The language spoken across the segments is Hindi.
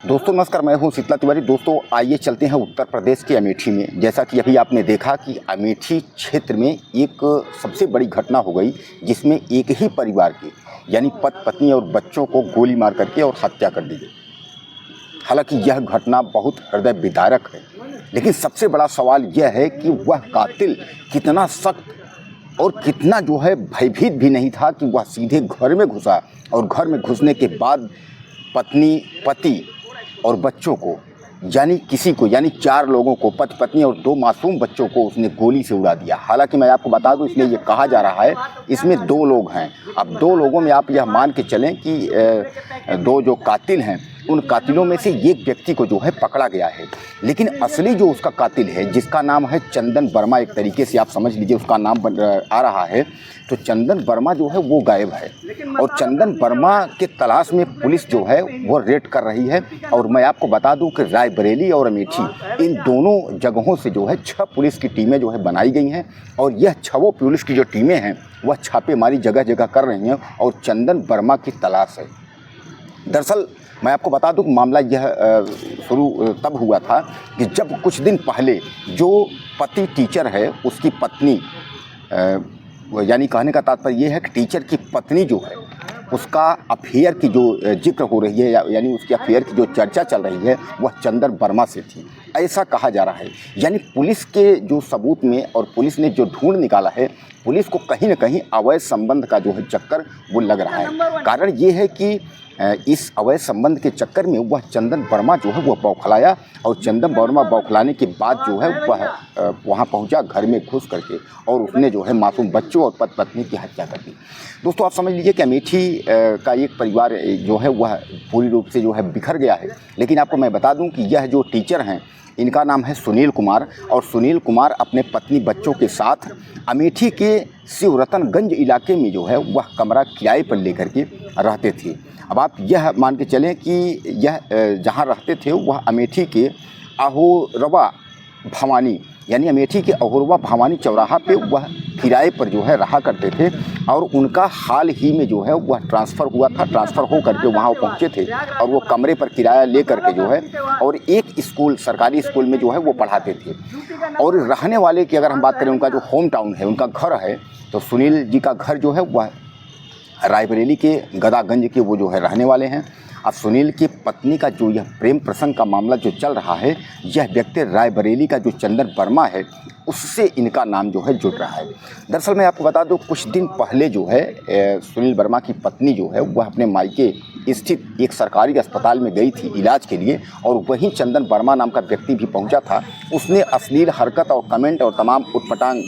दोस्तों नमस्कार, मैं हूं शीतला तिवारी। दोस्तों आइए चलते हैं उत्तर प्रदेश के अमेठी में। जैसा कि अभी आपने देखा कि अमेठी क्षेत्र में एक सबसे बड़ी घटना हो गई, जिसमें एक ही परिवार के यानी पति पत्नी और बच्चों को गोली मार करके और हत्या कर दी गई। हालांकि यह घटना बहुत हृदय विदारक है, लेकिन सबसे बड़ा सवाल यह है कि वह कातिल कितना सख्त और कितना जो है भयभीत भी नहीं था कि वह सीधे घर में घुसा और घर में घुसने के बाद पत्नी, पति और बच्चों को यानी किसी को यानी 4 लोगों को, पति पत्नी और 2 मासूम बच्चों को उसने गोली से उड़ा दिया। हालांकि मैं आपको बता दूं, इसलिए ये कहा जा रहा है इसमें 2 लोग हैं। अब 2 लोगों में आप यह मान के चलें कि 2 जो कातिल हैं, उन कातिलों में से एक व्यक्ति को जो है पकड़ा गया है, लेकिन असली जो उसका कातिल है, जिसका नाम है चंदन वर्मा, एक तरीके से आप समझ लीजिए उसका नाम आ रहा है, तो चंदन वर्मा जो है वो गायब है। और चंदन वर्मा के तलाश में पुलिस जो है वो रेड कर रही है। और मैं आपको बता दूं कि रायबरेली और अमेठी, इन दोनों जगहों से जो है 6 पुलिस की टीमें जो है बनाई गई हैं, और यह 6 पुलिस की जो टीमें हैं वह छापेमारी जगह जगह कर रही हैं और चंदन वर्मा की तलाश है। दरअसल मैं आपको बता दूं कि मामला यह शुरू तब हुआ था कि जब कुछ दिन पहले जो पति टीचर है, उसकी पत्नी, यानी कहने का तात्पर्य यह है कि टीचर की पत्नी जो है, उसका अफेयर की जो जिक्र हो रही है, यानी उसके अफेयर की जो चर्चा चल रही है, वह चंदन वर्मा से थी, ऐसा कहा जा रहा है। यानी पुलिस के जो सबूत में और पुलिस ने जो ढूंढ निकाला है, पुलिस को कहीं न कहीं अवैध संबंध का जो है चक्कर वो लग रहा है। कारण ये है कि इस अवैध संबंध के चक्कर में वह चंदन वर्मा जो है वो बौखलाया, और चंदन वर्मा बौखलाने के बाद जो है वह वहाँ पहुँचा घर में घुस करके, और उसने जो है मासूम बच्चों और पति पत्नी की हत्या कर दी। दोस्तों आप समझ लीजिए कि अमेठी का एक परिवार जो है वह पूरी रूप से जो है बिखर गया है। लेकिन आपको मैं बता दूं कि यह जो टीचर हैं, इनका नाम है सुनील कुमार, और सुनील कुमार अपने पत्नी बच्चों के साथ अमेठी के शिवरतनगंज इलाके में जो है वह कमरा किराए पर लेकर के रहते थे। अब आप यह मान के चलें कि यह जहाँ रहते थे वह अमेठी के अहोरवा भवानी, यानी अमेठी के अहोरवा भवानी चौराहा पे वह किराए पर जो है रहा करते थे, और उनका हाल ही में जो है वह ट्रांसफ़र हुआ था। ट्रांसफ़र हो करके वहाँ वो पहुँचे थे, और वो कमरे पर किराया ले करके जो है, और एक स्कूल, सरकारी स्कूल में जो है वो पढ़ाते थे। और रहने वाले की अगर हम बात करें, उनका जो होम टाउन है, उनका घर है, तो सुनील जी का घर जो है वह रायबरेली के गदागंज के वो जो है रहने वाले हैं। अब सुनील की पत्नी का जो यह प्रेम प्रसंग का मामला जो चल रहा है, यह व्यक्ति रायबरेली का जो चंदन वर्मा है, उससे इनका नाम जो है जुड़ रहा है। दरअसल मैं आपको बता दूं, कुछ दिन पहले जो है सुनील वर्मा की पत्नी जो है वह अपने मायके स्थित एक सरकारी अस्पताल में गई थी इलाज के लिए, और वहीं चंदन वर्मा नाम का व्यक्ति भी पहुंचा था। उसने अश्लील हरकत और कमेंट और तमाम उटपटांग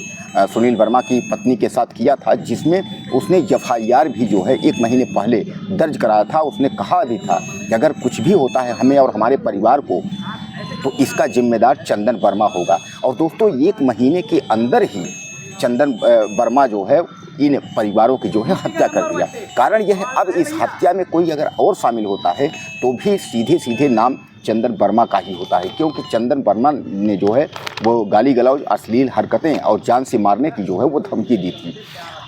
सुनील वर्मा की पत्नी के साथ किया था, जिसमें उसने एफआईआर भी जो है 1 महीने पहले दर्ज कराया था। उसने कहा भी था कि अगर कुछ भी होता है हमें और हमारे परिवार को, तो इसका जिम्मेदार चंदन वर्मा होगा। और दोस्तों 1 महीने के अंदर ही चंदन वर्मा जो है इन परिवारों की जो है हत्या कर दिया। कारण यह है, अब इस हत्या में कोई अगर और शामिल होता है तो भी सीधे सीधे नाम चंदन वर्मा का ही होता है, क्योंकि चंदन वर्मा ने जो है वो गाली गलौज, अश्लील हरकतें और जान से मारने की जो है वो धमकी दी थी।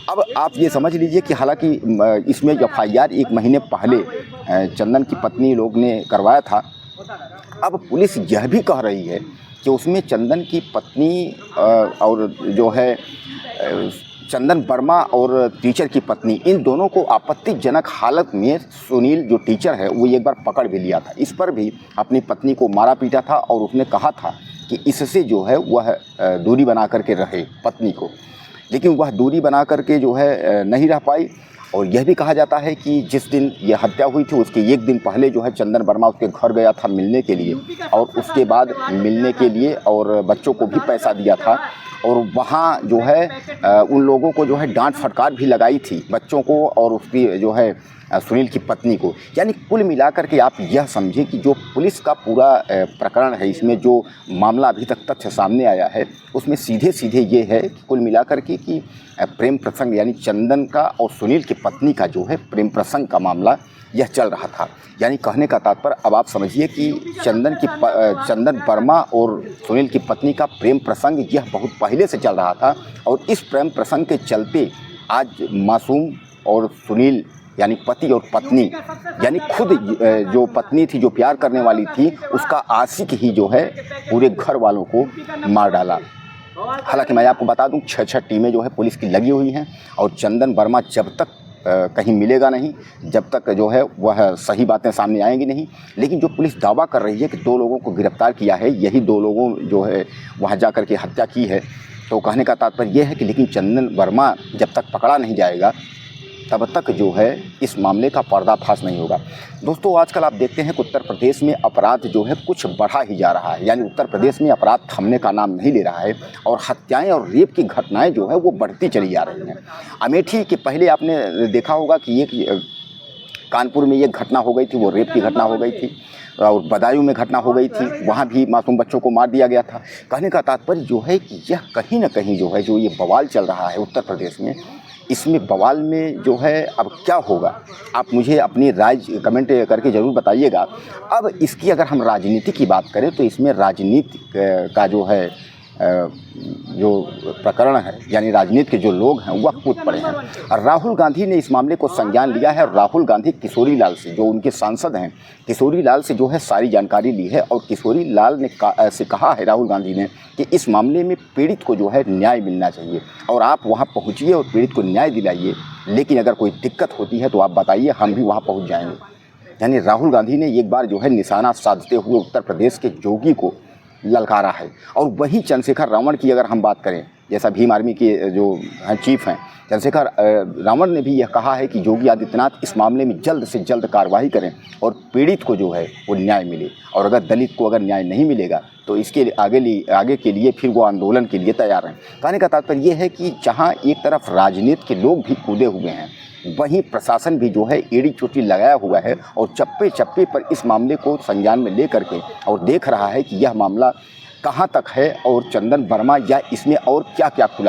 अब आप ये समझ लीजिए कि हालांकि इसमें एफआईआर 1 महीने पहले चंदन की पत्नी लोग ने करवाया था। अब पुलिस यह भी कह रही है कि उसमें चंदन की पत्नी और जो है चंदन वर्मा और टीचर की पत्नी, इन दोनों को आपत्तिजनक हालत में सुनील जो टीचर है वो एक बार पकड़ भी लिया था। इस पर भी अपनी पत्नी को मारा पीटा था, और उसने कहा था कि इससे जो है वह दूरी बना करके रहे पत्नी को, लेकिन वह दूरी बना करके जो है नहीं रह पाई। और यह भी कहा जाता है कि जिस दिन यह हत्या हुई थी उसके 1 दिन पहले जो है चंदन वर्मा उसके घर गया था मिलने के लिए, और उसके बाद मिलने के लिए और बच्चों को भी पैसा दिया था, और वहाँ जो है उन लोगों को जो है डांट फटकार भी लगाई थी, बच्चों को और उसकी जो है सुनील की पत्नी को। यानी कुल मिलाकर के आप यह समझें कि जो पुलिस का पूरा प्रकरण है, इसमें जो मामला अभी तक तथ्य सामने आया है, उसमें सीधे सीधे ये है कि कुल मिलाकर के कि प्रेम प्रसंग, यानी चंदन का और सुनील की पत्नी का जो है प्रेम प्रसंग का मामला यह चल रहा था। यानी कहने का तात्पर्य अब आप समझिए कि चंदन वर्मा और सुनील की पत्नी का प्रेम प्रसंग यह बहुत पहले से चल रहा था, और इस प्रेम प्रसंग के चलते आज मासूम और सुनील यानी पति और पत्नी, यानी खुद जो पत्नी थी, जो प्यार करने वाली थी, उसका आशिक ही जो है पूरे घर वालों को मार डाला। हालांकि मैं आपको बता दूं 6 टीमें जो है पुलिस की लगी हुई हैं और चंदन वर्मा जब तक कहीं मिलेगा नहीं, जब तक जो है वह सही बातें सामने आएंगी नहीं। लेकिन जो पुलिस दावा कर रही है कि 2 लोगों को गिरफ्तार किया है, यही 2 लोगों जो है वहाँ जा कर के हत्या की है, तो कहने का तात्पर्य यह है कि लेकिन चंदन वर्मा जब तक पकड़ा नहीं जाएगा तब तक जो है इस मामले का पर्दाफाश नहीं होगा। दोस्तों, आजकल आप देखते हैं कि उत्तर प्रदेश में अपराध जो है कुछ बढ़ा ही जा रहा है, यानी उत्तर प्रदेश में अपराध थमने का नाम नहीं ले रहा है और हत्याएं और रेप की घटनाएं जो है वो बढ़ती चली जा रही हैं। अमेठी के पहले आपने देखा होगा कि एक कानपुर में एक घटना हो गई थी, वो रेप की घटना हो गई थी, और बदायूं में घटना हो गई थी, वहाँ भी मासूम बच्चों को मार दिया गया था। कहने का तात्पर्य जो है कि यह कहीं ना कहीं जो है जो ये बवाल चल रहा है उत्तर प्रदेश में, इसमें बवाल में जो है अब क्या होगा, आप मुझे अपनी राय कमेंट करके ज़रूर बताइएगा। अब इसकी अगर हम राजनीति की बात करें तो इसमें राजनीति का जो है जो प्रकरण है, यानी राजनीति के जो लोग हैं वह कूद पड़े हैं। और राहुल गांधी ने इस मामले को संज्ञान लिया है। राहुल गांधी किशोरी लाल से, जो उनके सांसद हैं, किशोरी लाल से जो है सारी जानकारी ली है और किशोरी लाल ने से कहा है राहुल गांधी ने कि इस मामले में पीड़ित को जो है न्याय मिलना चाहिए और आप वहाँ पहुँचिए और पीड़ित को न्याय दिलाइए, लेकिन अगर कोई दिक्कत होती है तो आप बताइए, हम भी वहाँ पहुँच जाएंगे। यानी राहुल गांधी ने एक बार जो है निशाना साधते हुए उत्तर प्रदेश के जोगी को ललकारा है। और वही चंद्रशेखर रावण की अगर हम बात करें, जैसा भीम आर्मी के जो हैं चीफ हैं चंद्रशेखर रावण ने भी यह कहा है कि योगी आदित्यनाथ इस मामले में जल्द से जल्द कार्रवाई करें और पीड़ित को जो है वो न्याय मिले, और अगर दलित को अगर न्याय नहीं मिलेगा तो इसके आगे के लिए फिर वो आंदोलन के लिए तैयार हैं। कहने का तात्पर्य ये है कि जहाँ एक तरफ राजनीति के लोग भी कूदे हुए हैं, वहीं प्रशासन भी जो है एड़ी चोटी लगाया हुआ है और चप्पे चप्पे पर इस मामले को संज्ञान में ले करके और देख रहा है कि यह मामला कहां तक है और चंदन वर्मा या इसमें और क्या क्या खुला